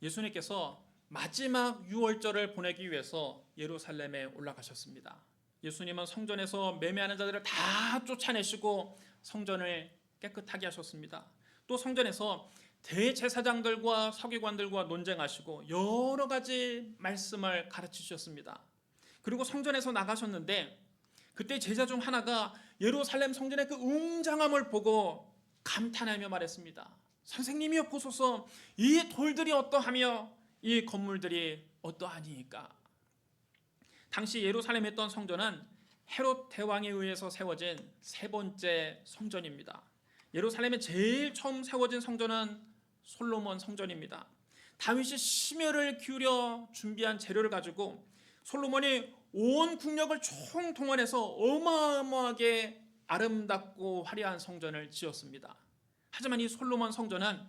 예수님께서 마지막 유월절을 보내기 위해서 예루살렘에 올라가셨습니다. 예수님은 성전에서 매매하는 자들을 다 쫓아내시고 성전을 깨끗하게 하셨습니다. 또 성전에서 대제사장들과 서기관들과 논쟁하시고 여러 가지 말씀을 가르치셨습니다. 그리고 성전에서 나가셨는데 그때 제자 중 하나가 예루살렘 성전의 그 웅장함을 보고 감탄하며 말했습니다. 선생님이여 보소서, 이 돌들이 어떠하며 이 건물들이 어떠하니까. 당시 예루살렘에 있던 성전은 헤롯 대왕에 의해서 세워진 세 번째 성전입니다. 예루살렘에 제일 처음 세워진 성전은 솔로몬 성전입니다. 다윗이 심혈을 기울여 준비한 재료를 가지고 솔로몬이 온 국력을 총동원해서 어마어마하게 아름답고 화려한 성전을 지었습니다. 하지만 이 솔로몬 성전은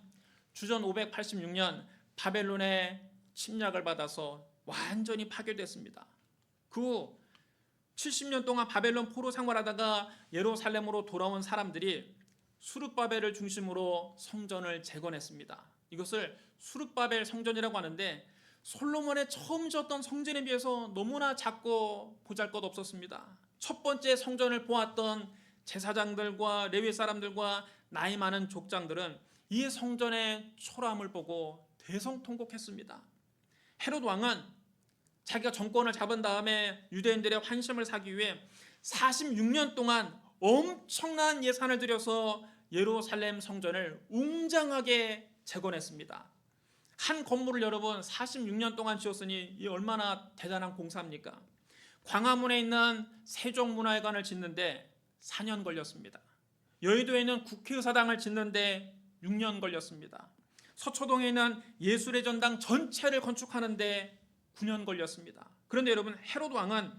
주전 586년 바벨론의 침략을 받아서 완전히 파괴됐습니다. 그 후 70년 동안 바벨론 포로 생활하다가 예루살렘으로 돌아온 사람들이 수룹바벨을 중심으로 성전을 재건했습니다. 이것을 수룹바벨 성전이라고 하는데 솔로몬의 처음 지었던 성전에 비해서 너무나 작고 보잘것없었습니다. 첫 번째 성전을 보았던 제사장들과 레위 사람들과 나이 많은 족장들은 이 성전의 초라함을 보고 대성통곡했습니다. 헤롯 왕은 자기가 정권을 잡은 다음에 유대인들의 환심을 사기 위해 46년 동안 엄청난 예산을 들여서 예루살렘 성전을 웅장하게 재건했습니다. 한 건물을 여러분 46년 동안 지었으니 이 얼마나 대단한 공사입니까? 광화문에 있는 세종문화회관을 짓는데 4년 걸렸습니다. 여의도에 있는 국회의사당을 짓는데 6년 걸렸습니다. 서초동에 있는 예술의 전당 전체를 건축하는데 9년 걸렸습니다. 그런데 여러분, 헤롯 왕은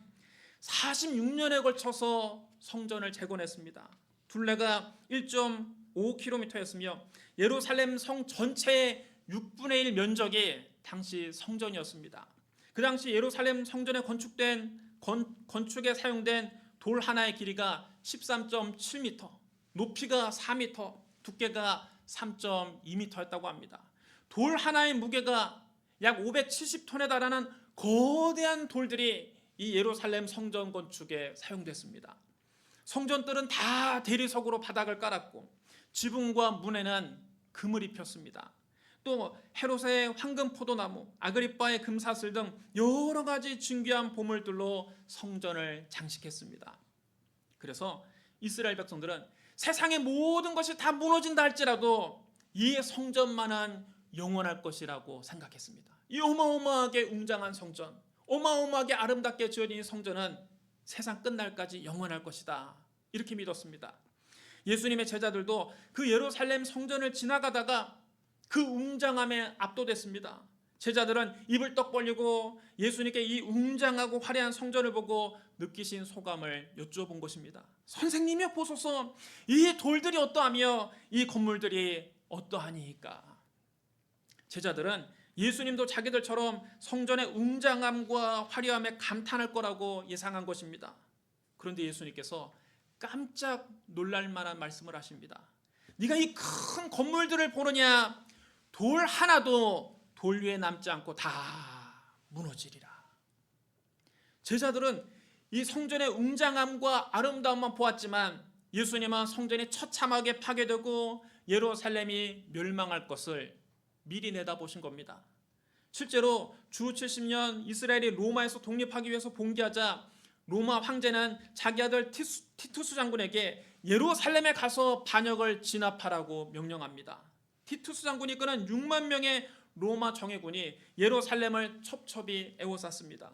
46년에 걸쳐서 성전을 재건했습니다. 둘레가 1.5km였으며 예루살렘 성 전체의 6분의 1 면적이 당시 성전이었습니다. 그 당시 예루살렘 성전에 건축에 사용된 돌 하나의 길이가 13.7m, 높이가 4m, 두께가 3.2m였다고 합니다. 돌 하나의 무게가 약 570톤에 달하는 거대한 돌들이 이 예루살렘 성전 건축에 사용됐습니다. 성전들은 다 대리석으로 바닥을 깔았고 지붕과 문에는 금을 입혔습니다. 또 헤롯의 황금 포도나무, 아그리빠의 금사슬 등 여러 가지 진귀한 보물들로 성전을 장식했습니다. 그래서 이스라엘 백성들은 세상의 모든 것이 다 무너진다 할지라도 이 성전만은 영원할 것이라고 생각했습니다. 이 어마어마하게 웅장한 성전, 어마어마하게 아름답게 지어진 이 성전은 세상 끝날까지 영원할 것이다, 이렇게 믿었습니다. 예수님의 제자들도 그 예루살렘 성전을 지나가다가 그 웅장함에 압도됐습니다. 제자들은 입을 떡 벌리고 예수님께 이 웅장하고 화려한 성전을 보고 느끼신 소감을 여쭤본 것입니다. 선생님이여 보소서, 이 돌들이 어떠하며 이 건물들이 어떠하니까. 제자들은 예수님도 자기들처럼 성전의 웅장함과 화려함에 감탄할 거라고 예상한 것입니다. 그런데 예수님께서 깜짝 놀랄 만한 말씀을 하십니다. 네가 이 큰 건물들을 보느냐? 돌 하나도 돌 위에 남지 않고 다 무너지리라. 제자들은 이 성전의 웅장함과 아름다움만 보았지만 예수님은 성전이 처참하게 파괴되고 예루살렘이 멸망할 것을 미리 내다보신 겁니다. 실제로 주 70년 이스라엘이 로마에서 독립하기 위해서 봉기하자 로마 황제는 자기 아들 티투스 장군에게 예루살렘에 가서 반역을 진압하라고 명령합니다. 티투스 장군이 이끄는 6만 명의 로마 정예군이 예루살렘을 첩첩이 에워쌌습니다.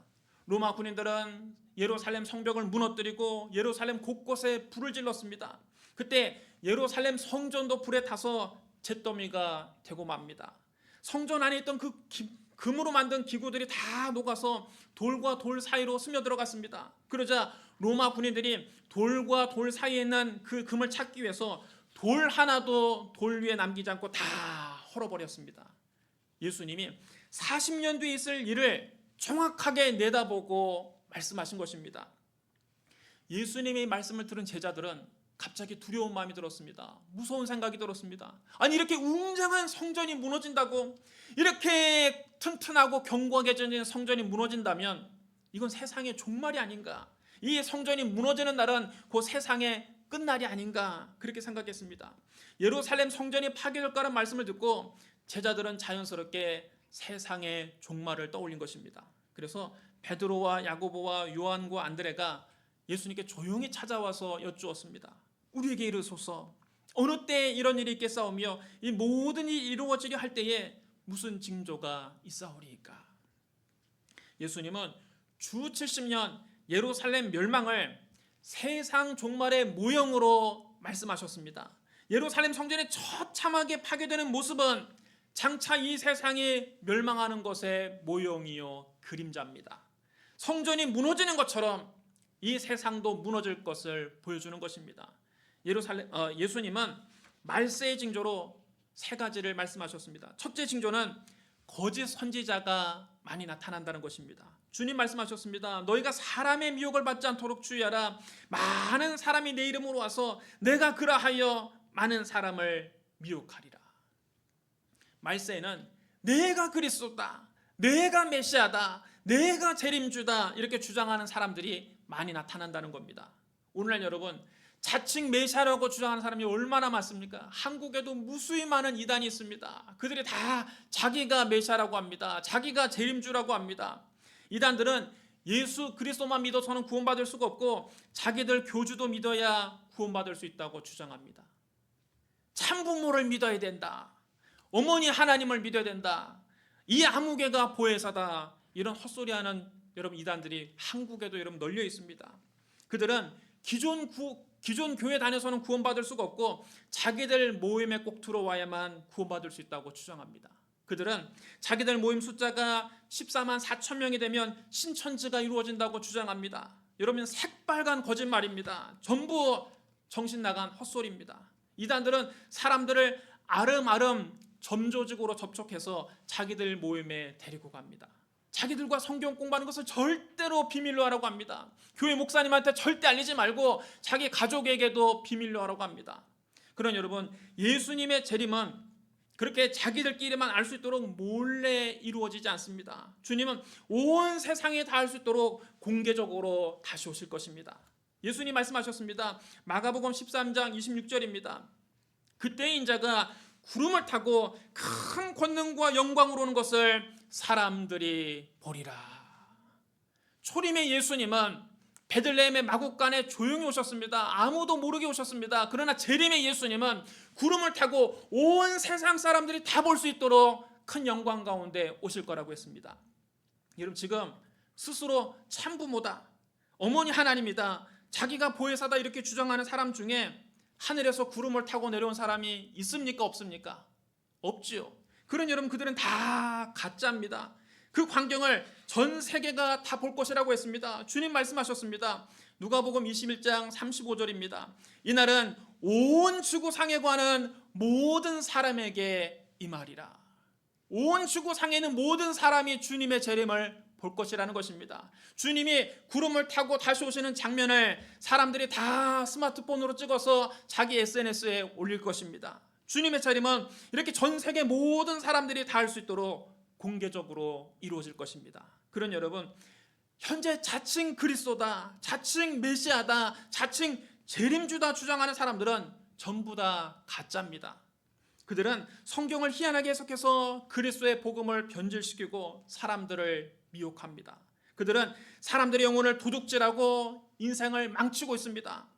로마 군인들은 예루살렘 성벽을 무너뜨리고 예루살렘 곳곳에 불을 질렀습니다. 그때 예루살렘 성전도 불에 타서 잿더미가 되고 맙니다. 성전 안에 있던 그 금으로 만든 기구들이 다 녹아서 돌과 돌 사이로 스며들어갔습니다. 그러자 로마 군인들이 돌과 돌 사이에 있는 그 금을 찾기 위해서 돌 하나도 돌 위에 남기지 않고 다 헐어버렸습니다. 예수님이 40년 뒤에 있을 일을 정확하게 내다보고 말씀하신 것입니다. 예수님의 말씀을 들은 제자들은 갑자기 두려운 마음이 들었습니다. 무서운 생각이 들었습니다. 아니 이렇게 웅장한 성전이 무너진다고, 이렇게 튼튼하고 견고하게 지어진 성전이 무너진다면 이건 세상의 종말이 아닌가, 이 성전이 무너지는 날은 그 세상의 끝날이 아닌가, 그렇게 생각했습니다. 예루살렘 성전이 파괴될 거라는 말씀을 듣고 제자들은 자연스럽게 세상의 종말을 떠올린 것입니다. 그래서 베드로와 야고보와 요한과 안드레가 예수님께 조용히 찾아와서 여쭈었습니다. 우리에게 이르소서, 어느 때에 이런 일이 있겠사오며 이 모든 일이 이루어지려 할 때에 무슨 징조가 있사오리이까. 예수님은 주 70년 예루살렘 멸망을 세상 종말의 모형으로 말씀하셨습니다. 예루살렘 성전이 처참하게 파괴되는 모습은 장차 이 세상이 멸망하는 것의 모형이요 그림자입니다. 성전이 무너지는 것처럼 이 세상도 무너질 것을 보여주는 것입니다. 예수님은 말세의 징조로 세 가지를 말씀하셨습니다. 첫째 징조는 거짓 선지자가 많이 나타난다는 것입니다. 주님 말씀하셨습니다. 너희가 사람의 미혹을 받지 않도록 주의하라. 많은 사람이 내 이름으로 와서 내가 그라하여 많은 사람을 미혹하리라. 말세에는 내가 그리스도다, 내가 메시아다, 내가 재림주다 이렇게 주장하는 사람들이 많이 나타난다는 겁니다. 오늘날 여러분, 자칭 메시아라고 주장하는 사람이 얼마나 많습니까? 한국에도 무수히 많은 이단이 있습니다. 그들이 다 자기가 메시아라고 합니다. 자기가 재림주라고 합니다. 이단들은 예수 그리스도만 믿어서는 구원받을 수가 없고 자기들 교주도 믿어야 구원받을 수 있다고 주장합니다. 참부모를 믿어야 된다, 어머니 하나님을 믿어야 된다, 이 아무개가 보혜사다, 이런 헛소리하는 여러분 이단들이 한국에도 여러분 널려 있습니다. 그들은 기존 교회 다녀서는 구원받을 수가 없고 자기들 모임에 꼭 들어와야만 구원받을 수 있다고 주장합니다. 그들은 자기들 모임 숫자가 14만 4천 명이 되면 신천지가 이루어진다고 주장합니다. 여러분 새빨간 거짓말입니다. 전부 정신 나간 헛소리입니다. 이단들은 사람들을 아름아름 점조직으로 접촉해서 자기들 모임에 데리고 갑니다. 자기들과 성경 공부하는 것을 절대로 비밀로 하라고 합니다. 교회 목사님한테 절대 알리지 말고 자기 가족에게도 비밀로 하라고 합니다. 그런 여러분, 예수님의 재림은 그렇게 자기들끼리만 알 수 있도록 몰래 이루어지지 않습니다. 주님은 온 세상에 다 알 수 있도록 공개적으로 다시 오실 것입니다. 예수님 말씀하셨습니다. 마가복음 13장 26절입니다. 그때 인자가 구름을 타고 큰 권능과 영광으로 오는 것을 사람들이 보리라. 초림의 예수님은 베들레헴의 마국간에 조용히 오셨습니다. 아무도 모르게 오셨습니다. 그러나 재림의 예수님은 구름을 타고 온 세상 사람들이 다 볼 수 있도록 큰 영광 가운데 오실 거라고 했습니다. 여러분 지금 스스로 참부모다, 어머니 하나님이다, 자기가 보혜사다 이렇게 주장하는 사람 중에 하늘에서 구름을 타고 내려온 사람이 있습니까? 없습니까? 없지요. 그런 여러분 그들은 다 가짜입니다. 그 광경을 전 세계가 다 볼 것이라고 했습니다. 주님 말씀하셨습니다. 누가복음 21장 35절입니다. 이날은 온 지구상에 관한 모든 사람에게 임하리라. 온 지구상에는 모든 사람이 주님의 재림을 볼 것이라는 것입니다. 주님이 구름을 타고 다시 오시는 장면을 사람들이 다 스마트폰으로 찍어서 자기 SNS에 올릴 것입니다. 주님의 재림은 이렇게 전 세계 모든 사람들이 다 알 수 있도록 공개적으로 이루어질 것입니다. 그런 여러분, 현재 자칭 그리스도다, 자칭 메시아다, 자칭 재림주다 주장하는 사람들은 전부 다 가짜입니다. 그들은 성경을 희한하게 해석해서 그리스도의 복음을 변질시키고 사람들을 미혹합니다. 그들은 사람들의 영혼을 도둑질하고 인생을 망치고 있습니다.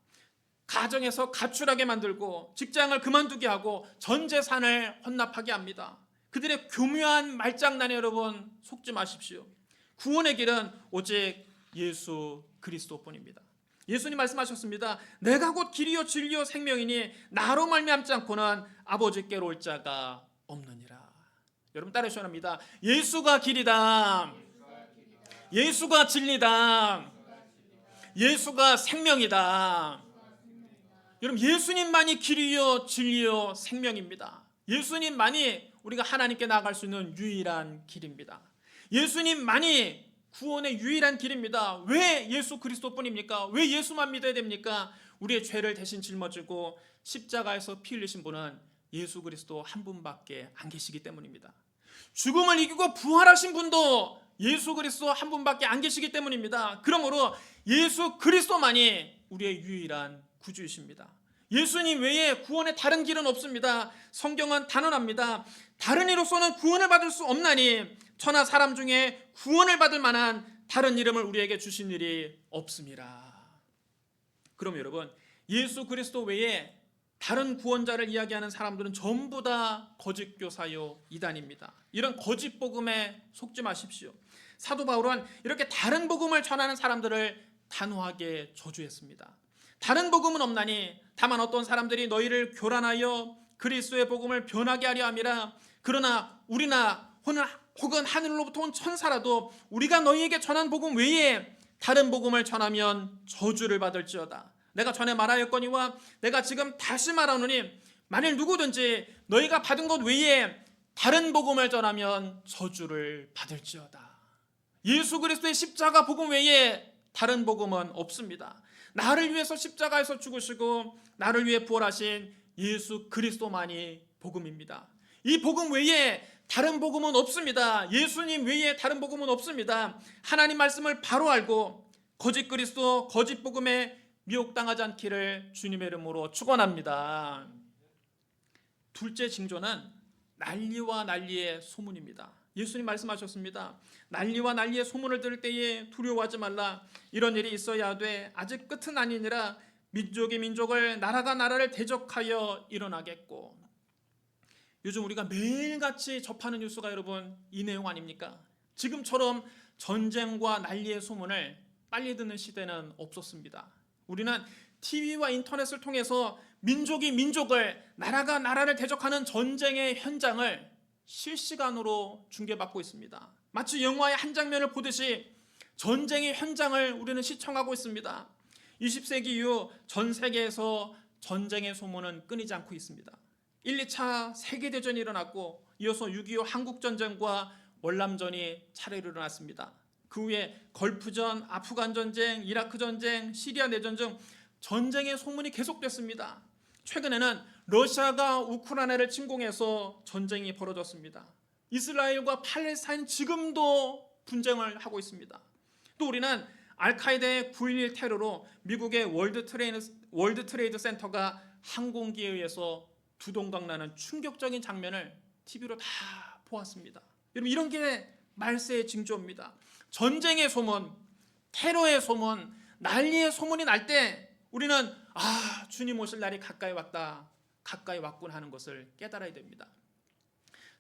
가정에서 가출하게 만들고 직장을 그만두게 하고 전 재산을 헌납하게 합니다. 그들의 교묘한 말장난에 여러분 속지 마십시오. 구원의 길은 오직 예수 그리스도뿐입니다. 예수님 말씀하셨습니다. 내가 곧 길이요 진리요 생명이니 나로 말미암지 않고는 아버지께로 올 자가 없느니라. 여러분 따라 주시옵니다. 예수가 길이다, 예수가 진리다, 예수가 생명이다. 여러분 예수님만이 길이요 진리요 생명입니다. 예수님만이 우리가 하나님께 나아갈 수 있는 유일한 길입니다. 예수님만이 구원의 유일한 길입니다. 왜 예수 그리스도뿐입니까? 왜 예수만 믿어야 됩니까? 우리의 죄를 대신 짊어지고 십자가에서 피 흘리신 분은 예수 그리스도 한 분밖에 안 계시기 때문입니다. 죽음을 이기고 부활하신 분도 예수 그리스도 한 분밖에 안 계시기 때문입니다. 그러므로 예수 그리스도만이 우리의 유일한 구주이십니다. 예수님 외에 구원의 다른 길은 없습니다. 성경은 단언합니다. 다른 이로서는 구원을 받을 수 없나니 천하 사람 중에 구원을 받을 만한 다른 이름을 우리에게 주신 일이 없습니다. 그럼 여러분, 예수 그리스도 외에 다른 구원자를 이야기하는 사람들은 전부 다 거짓 교사요 이단입니다. 이런 거짓 복음에 속지 마십시오. 사도 바울은 이렇게 다른 복음을 전하는 사람들을 단호하게 저주했습니다. 다른 복음은 없나니 다만 어떤 사람들이 너희를 교란하여 그리스도의 복음을 변하게 하려 함이라. 그러나 우리나 혹은 하늘로부터 온 천사라도 우리가 너희에게 전한 복음 외에 다른 복음을 전하면 저주를 받을지어다. 내가 전에 말하였거니와 내가 지금 다시 말하노니 만일 누구든지 너희가 받은 것 외에 다른 복음을 전하면 저주를 받을지어다. 예수 그리스도의 십자가 복음 외에 다른 복음은 없습니다. 나를 위해서 십자가에서 죽으시고 나를 위해 부활하신 예수 그리스도만이 복음입니다. 이 복음 외에 다른 복음은 없습니다. 예수님 외에 다른 복음은 없습니다. 하나님 말씀을 바로 알고 거짓 그리스도, 거짓 복음에 미혹당하지 않기를 주님의 이름으로 축원합니다. 둘째 징조는 난리와 난리의 소문입니다. 예수님 말씀하셨습니다. 난리와 난리의 소문을 들을 때에 두려워하지 말라. 이런 일이 있어야 돼. 아직 끝은 아니니라. 민족이 민족을, 나라가 나라를 대적하여 일어나겠고. 요즘 우리가 매일같이 접하는 뉴스가 여러분 이 내용 아닙니까? 지금처럼 전쟁과 난리의 소문을 빨리 듣는 시대는 없었습니다. 우리는 TV와 인터넷을 통해서 민족이 민족을, 나라가 나라를 대적하는 전쟁의 현장을 실시간으로 중계받고 있습니다. 마치 영화의 한 장면을 보듯이 전쟁의 현장을 우리는 시청하고 있습니다. 20세기 이후 전 세계에서 전쟁의 소문은 끊이지 않고 있습니다. 1, 2차 세계대전이 일어났고 이어서 6.25 한국전쟁과 월남전이 차례로 일어났습니다. 그 후에 걸프전, 아프간 전쟁, 이라크 전쟁, 시리아 내전 등 전쟁의 소문이 계속됐습니다. 최근에는 러시아가 우크라이나를 침공해서 전쟁이 벌어졌습니다. 이스라엘과 팔레스타인 지금도 분쟁을 하고 있습니다. 또 우리는 알카에다의 9.11 테러로 미국의 월드 트레이드 센터가 항공기에 의해서 두동강나는 충격적인 장면을 TV로 다 보았습니다. 여러분, 이런 게 말세의 징조입니다. 전쟁의 소문, 테러의 소문, 난리의 소문이 날 때 우리는 주님 오실 날이 가까이 왔다, 가까이 왔군 하는 것을 깨달아야 됩니다.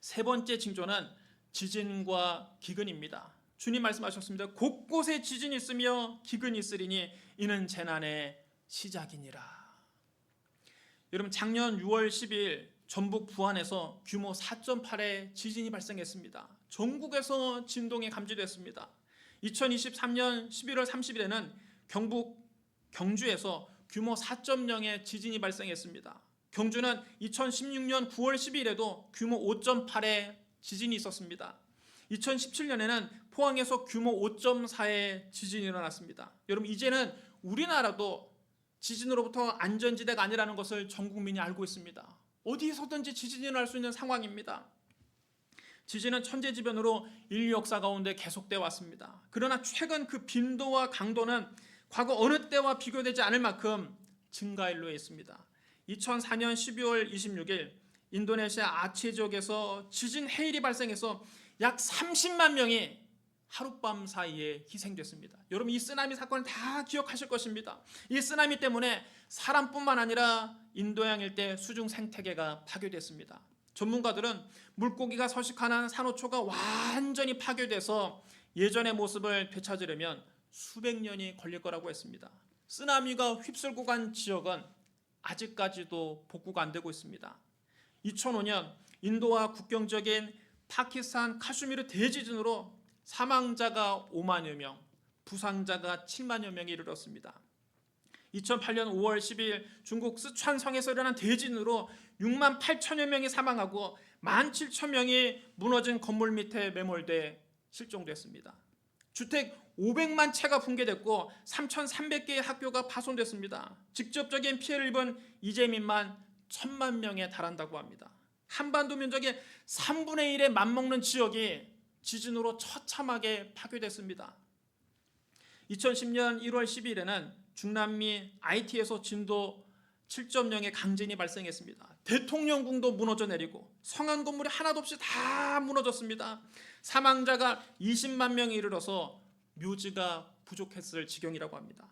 세 번째 징조는 지진과 기근입니다. 주님 말씀하셨습니다. 곳곳에 지진이 있으며 기근이 있으리니 이는 재난의 시작이니라. 여러분, 작년 6월 10일 전북 부안에서 규모 4.8의 지진이 발생했습니다. 전국에서 진동이 감지됐습니다. 2023년 11월 30일에는 경북 경주에서 규모 4.0의 지진이 발생했습니다. 경주는 2016년 9월 10일에도 규모 5.8의 지진이 있었습니다. 2017년에는 포항에서 규모 5.4의 지진이 일어났습니다. 여러분, 이제는 우리나라도 지진으로부터 안전지대가 아니라는 것을 전 국민이 알고 있습니다. 어디서든지 지진이 일어날 수 있는 상황입니다. 지진은 천재지변으로 인류 역사 가운데 계속되어 왔습니다. 그러나 최근 그 빈도와 강도는 과거 어느 때와 비교되지 않을 만큼 증가일로에 있습니다. 2004년 12월 26일 인도네시아 아체 지역에서 지진 해일이 발생해서 약 30만 명이 하룻밤 사이에 희생됐습니다. 여러분, 이 쓰나미 사건을 다 기억하실 것입니다. 이 쓰나미 때문에 사람뿐만 아니라 인도양 일대 수중 생태계가 파괴됐습니다. 전문가들은 물고기가 서식하는 산호초가 완전히 파괴돼서 예전의 모습을 되찾으려면 수백 년이 걸릴 거라고 했습니다. 쓰나미가 휩쓸고 간 지역은 아직까지도 복구가 안 되고 있습니다. 2005년 인도와 국경 지역인 파키스탄 카슈미르 대지진으로 사망자가 5만여 명, 부상자가 7만여 명에 이르렀습니다. 2008년 5월 10일 중국 스촨성에서 일어난 대진으로 6만 8천여 명이 사망하고 1만 7천 명이 무너진 건물 밑에 매몰돼 실종됐습니다. 주택 500만 채가 붕괴됐고 3,300개의 학교가 파손됐습니다. 직접적인 피해를 입은 이재민만 1,000만 명에 달한다고 합니다. 한반도 면적의 3분의 1에 맞먹는 지역이 지진으로 처참하게 파괴됐습니다. 2010년 1월 12일에는 중남미 IT에서 진도 7.0의 강진이 발생했습니다. 대통령궁도 무너져 내리고 성안 건물이 하나도 없이 다 무너졌습니다. 사망자가 20만 명에 이르러서 묘지가 부족했을 지경이라고 합니다.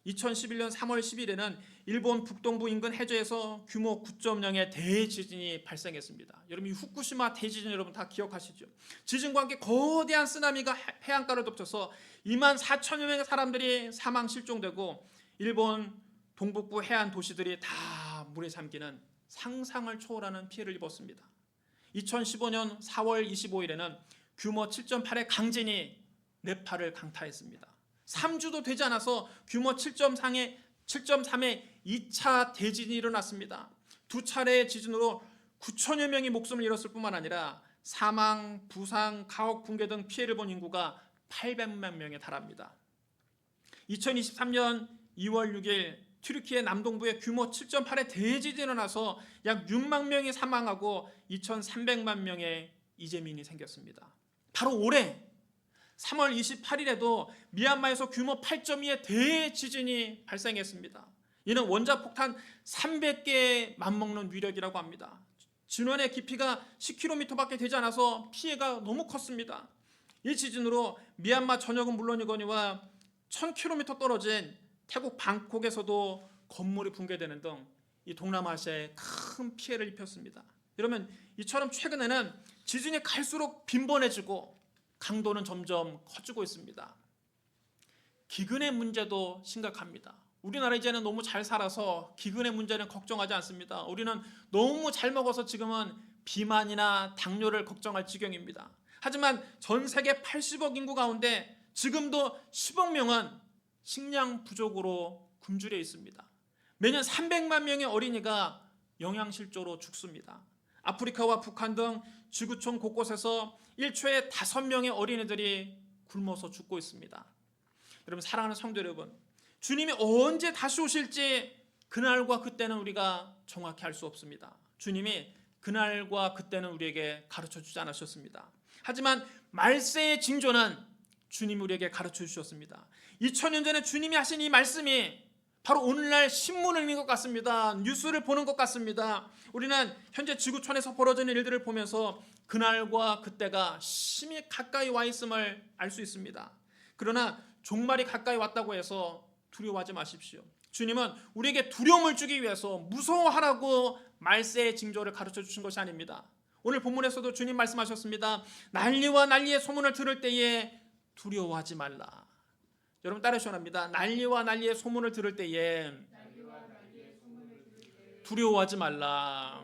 2011년 3월 10일에는 일본 북동부 인근 해저에서 규모 9.0의 대지진이 발생했습니다. 여러분, 이 후쿠시마 대지진 여러분 다 기억하시죠? 지진과 함께 거대한 쓰나미가 해안가를 덮쳐서 2만 4천여 명의 사람들이 사망 실종되고 일본 동북부 해안 도시들이 다 물에 잠기는 상상을 초월하는 피해를 입었습니다. 2015년 4월 25일에는 규모 7.8의 강진이 네팔을 강타했습니다. 3주도 되지 않아서 규모 7.3의 2차 대진이 일어났습니다. 두 차례의 지진으로 9천여 명이 목숨을 잃었을 뿐만 아니라 사망, 부상, 가옥 붕괴 등 피해를 본 인구가 800만 명에 달합니다. 2023년 2월 6일 튀르키예 남동부에 규모 7.8의 대지진이 일어나서 약 6만 명이 사망하고 2,300만 명의 이재민이 생겼습니다. 바로 올해 3월 28일에도 미얀마에서 규모 8.2의 대지진이 발생했습니다. 이는 원자폭탄 300개에 맞먹는 위력이라고 합니다. 진원의 깊이가 10km밖에 되지 않아서 피해가 너무 컸습니다. 이 지진으로 미얀마 전역은 물론이거니와 1000km 떨어진 태국 방콕에서도 건물이 붕괴되는 등 이 동남아시아에 큰 피해를 입혔습니다. 여러분, 이처럼 최근에는 지진이 갈수록 빈번해지고 강도는 점점 커지고 있습니다. 기근의 문제도 심각합니다. 우리나라 이제는 너무 잘 살아서 기근의 문제는 걱정하지 않습니다. 우리는 너무 잘 먹어서 지금은 비만이나 당뇨를 걱정할 지경입니다. 하지만 전 세계 80억 인구 가운데 지금도 10억 명은 식량 부족으로 굶주려 있습니다. 매년 300만 명의 어린이가 영양실조로 죽습니다. 아프리카와 북한 등 지구촌 곳곳에서 1초에 5명의 어린이들이 굶어서 죽고 있습니다. 여러분, 사랑하는 성도 여러분, 주님이 언제 다시 오실지 그날과 그때는 우리가 정확히 알 수 없습니다. 주님이 그날과 그때는 우리에게 가르쳐 주지 않으셨습니다. 하지만 말세의 징조는 주님이 우리에게 가르쳐 주셨습니다. 2000년 전에 주님이 하신 이 말씀이 바로 오늘날 신문을 읽는 것 같습니다. 뉴스를 보는 것 같습니다. 우리는 현재 지구촌에서 벌어지는 일들을 보면서 그날과 그때가 심히 가까이 와 있음을 알 수 있습니다. 그러나 종말이 가까이 왔다고 해서 두려워하지 마십시오. 주님은 우리에게 두려움을 주기 위해서 무서워하라고 말세의 징조를 가르쳐 주신 것이 아닙니다. 오늘 본문에서도 주님 말씀하셨습니다. 난리와 난리의 소문을 들을 때에 두려워하지 말라. 여러분, 따라하시기 바랍니다. 난리와 난리의 소문을 들을 때에 두려워하지 말라.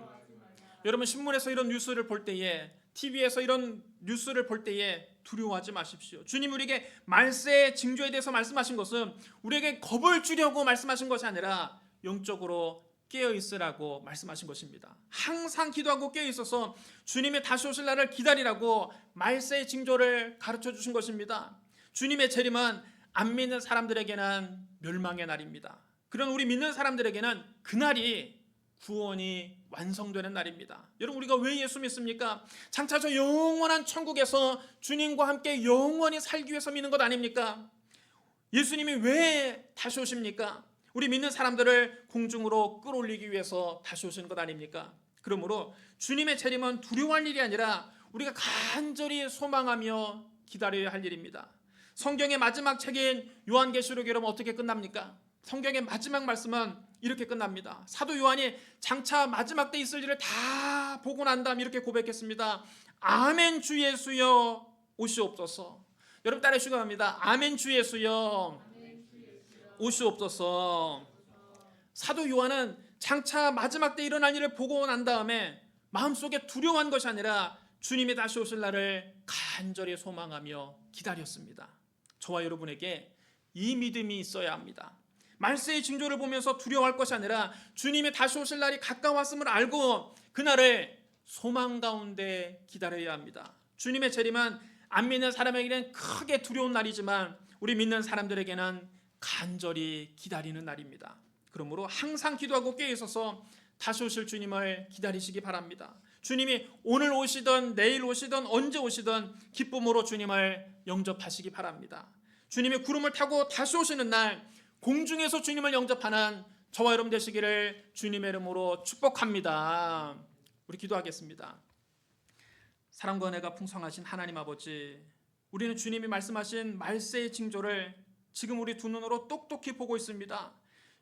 여러분, 신문에서 이런 뉴스를 볼 때에, TV에서 이런 뉴스를 볼 때에 두려워하지 마십시오. 주님 우리에게 말세의 징조에 대해서 말씀하신 것은 우리에게 겁을 주려고 말씀하신 것이 아니라 영적으로 깨어 있으라고 말씀하신 것입니다. 항상 기도하고 깨어 있어서 주님의 다시 오실 날을 기다리라고 말세의 징조를 가르쳐 주신 것입니다. 주님의 재림은 안 믿는 사람들에게는 멸망의 날입니다. 그런 우리 믿는 사람들에게는 그날이 구원이 완성되는 날입니다. 여러분, 우리가 왜 예수 믿습니까? 장차 저 영원한 천국에서 주님과 함께 영원히 살기 위해서 믿는 것 아닙니까? 예수님이 왜 다시 오십니까? 우리 믿는 사람들을 공중으로 끌어올리기 위해서 다시 오시는 것 아닙니까? 그러므로 주님의 재림은 두려워할 일이 아니라 우리가 간절히 소망하며 기다려야 할 일입니다. 성경의 마지막 책인 요한계시록이 여러분 어떻게 끝납니까? 성경의 마지막 말씀은 이렇게 끝납니다. 사도 요한이 장차 마지막 때 있을 일을 다 보고 난 다음 이렇게 고백했습니다. 아멘 주 예수여 오시옵소서. 여러분 따라하시기 바랍니다. 아멘 주 예수여 오시옵소서. 사도 요한은 장차 마지막 때 일어날 일을 보고 난 다음에 마음속에 두려워한 것이 아니라 주님이 다시 오실 날을 간절히 소망하며 기다렸습니다. 저와 여러분에게 이 믿음이 있어야 합니다. 말세의 징조를 보면서 두려워할 것이 아니라 주님이 다시 오실 날이 가까웠음을 알고 그날을 소망 가운데 기다려야 합니다. 주님의 재림은 안 믿는 사람에게는 크게 두려운 날이지만 우리 믿는 사람들에게는 간절히 기다리는 날입니다. 그러므로 항상 기도하고 깨어 있어서 다시 오실 주님을 기다리시기 바랍니다. 주님이 오늘 오시든 내일 오시든 언제 오시든 기쁨으로 주님을 영접하시기 바랍니다. 주님이 구름을 타고 다시 오시는 날 공중에서 주님을 영접하는 저와 여러분 되시기를 주님의 이름으로 축복합니다. 우리 기도하겠습니다. 사랑과 은혜가 풍성하신 하나님 아버지, 우리는 주님이 말씀하신 말세의 징조를 지금 우리 두 눈으로 똑똑히 보고 있습니다.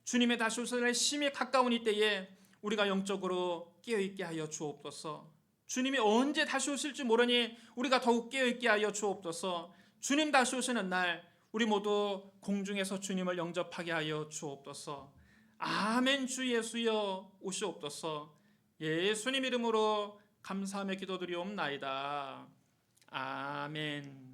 주님의 다시 오실 날 심히 가까운 이때에 우리가 영적으로 깨어있게 하여 주옵소서. 주님이 언제 다시 오실지 모르니 우리가 더욱 깨어있게 하여 주옵소서. 주님 다시 오시는 날 우리 모두 공중에서 주님을 영접하게 하여 주옵소서. 아멘. 주 예수여 오시옵소서. 예수님 이름으로 감사하며 기도드리옵나이다. 아멘.